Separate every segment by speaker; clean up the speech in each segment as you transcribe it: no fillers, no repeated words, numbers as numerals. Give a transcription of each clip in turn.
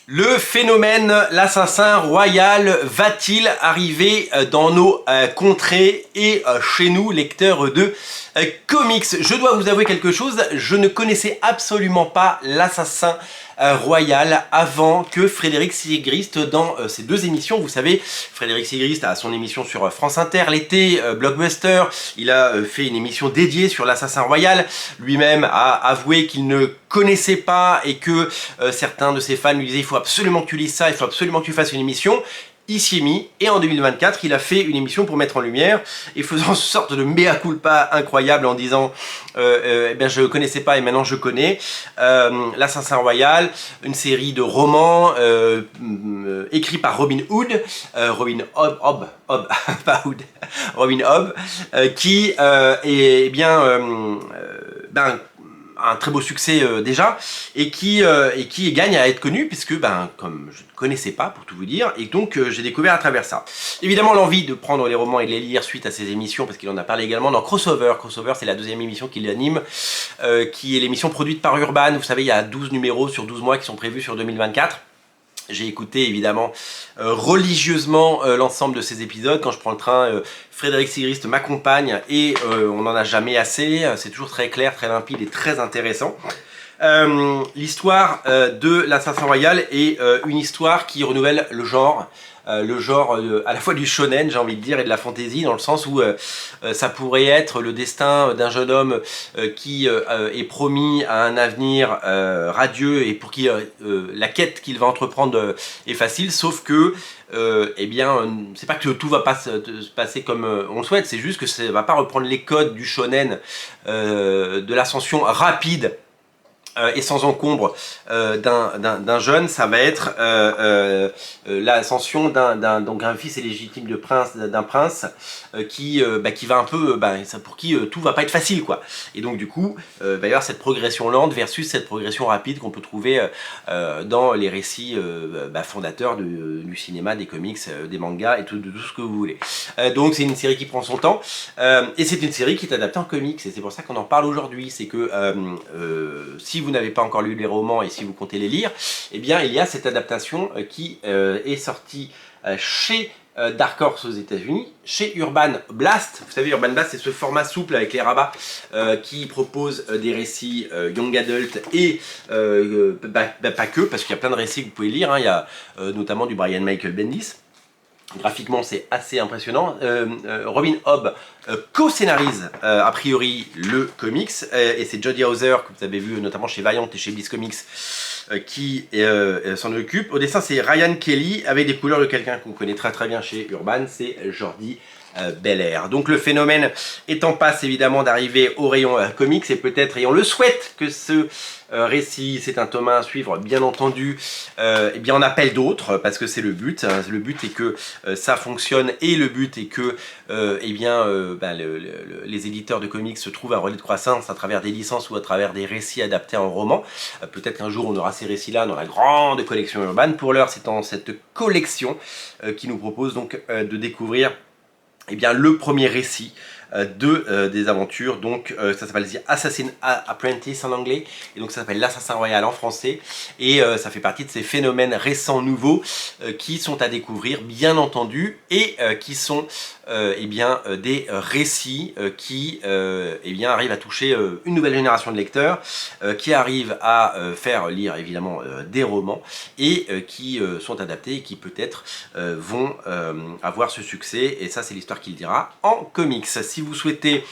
Speaker 1: Le phénomène l'assassin royal va-t-il arriver dans nos contrées et chez nous, lecteurs de comics? Je dois vous avouer quelque chose, je ne connaissais absolument pas l'assassin royal avant que Frédéric Sigrist dans ses deux émissions. Vous savez, Frédéric Sigrist a son émission sur France Inter l'été, Blockbuster. Il a fait une émission dédiée sur l'assassin royal. Lui-même a avoué qu'il ne connaissait pas et que certains de ses fans lui disaient il faut absolument que tu lises ça, il faut absolument que tu fasses une émission. Il s'y est mis et en 2024 il a fait une émission pour mettre en lumière et faisant une sorte de mea culpa incroyable en disant eh bien je connaissais pas et maintenant je connais l'assassin royal, une série de romans écrits par Robin Hood, pas Hood, Robin Hobb, qui est bien un très beau succès déjà et qui gagne à être connu puisque comme je ne connaissais pas pour tout vous dire et donc j'ai découvert à travers ça. Évidemment l'envie de prendre les romans et de les lire suite à ces émissions parce qu'il en a parlé également dans Crossover. Crossover c'est la deuxième émission qu'il anime qui est l'émission produite par Urban. Vous savez il y a 12 numéros sur 12 mois qui sont prévus sur 2024. J'ai écouté évidemment religieusement l'ensemble de ces épisodes. Quand je prends le train, Frédéric Sigrist m'accompagne et on n'en a jamais assez. C'est toujours très clair, très limpide et très intéressant. L'histoire de l'assassin royal est une histoire qui renouvelle le genre à la fois du shonen j'ai envie de dire et de la fantasy dans le sens où ça pourrait être le destin d'un jeune homme qui est promis à un avenir radieux et pour qui la quête qu'il va entreprendre est facile, sauf que eh bien c'est pas que tout va pas se passer comme on le souhaite, c'est juste que ça va pas reprendre les codes du shonen de l'ascension rapide et sans encombre d'un jeune. Ça va être l'ascension d'un fils illégitime d'un prince qui va un peu, pour qui tout va pas être facile quoi. Et donc du coup, il va y avoir cette progression lente versus cette progression rapide qu'on peut trouver dans les récits fondateurs du cinéma, des comics, des mangas et de tout ce que vous voulez. Donc c'est une série qui prend son temps et c'est une série qui est adaptée en comics et c'est pour ça qu'on en parle aujourd'hui. C'est que si vous n'avez pas encore lu les romans et si vous comptez les lire, eh bien il y a cette adaptation qui est sortie chez Dark Horse aux États-Unis, chez Urban Blast. Vous savez, Urban Blast, c'est ce format souple avec les rabats qui propose des récits young adult et pas que, parce qu'il y a plein de récits que vous pouvez lire. Hein. Il y a notamment du Brian Michael Bendis. Graphiquement, c'est assez impressionnant. Robin Hobb co-scénarise a priori le comics et c'est Jody Houser que vous avez vu notamment chez Valiant et chez Bliss Comics qui s'en occupe. Au dessin, c'est Ryan Kelly avec des couleurs de quelqu'un qu'on connaît très bien chez Urban, c'est Jordi Belair. Donc le phénomène est en passe évidemment d'arriver au rayon comics et peut-être, et on le souhaite, que ce récit, c'est un tome 1 à suivre bien entendu, eh bien on appelle d'autres parce que c'est le but. Hein. Le but est que ça fonctionne et le but est que les éditeurs de comics se trouvent un relais de croissance à travers des licences ou à travers des récits adaptés en roman. Peut-être qu'un jour on aura ces récits-là dans la grande collection urbaine. Pour l'heure, c'est dans cette collection qui nous propose donc de découvrir eh bien, le premier récit des aventures, donc ça s'appelle The Assassin Apprentice en anglais, et donc ça s'appelle l'Assassin Royal en français, et ça fait partie de ces phénomènes récents, nouveaux, qui sont à découvrir, bien entendu, et qui sont des récits qui arrivent à toucher une nouvelle génération de lecteurs, qui arrivent à faire lire évidemment des romans, et qui sont adaptés, et qui peut-être vont avoir ce succès, et ça c'est l'histoire qu'il dira en comics. Si vous souhaitez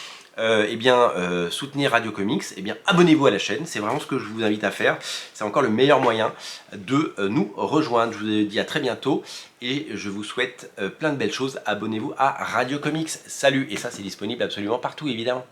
Speaker 1: soutenir Radio Comics, abonnez-vous à la chaîne, c'est vraiment ce que je vous invite à faire, c'est encore le meilleur moyen de nous rejoindre. Je vous dis à très bientôt et je vous souhaite plein de belles choses. Abonnez-vous à Radio Comics, salut, et ça c'est disponible absolument partout évidemment.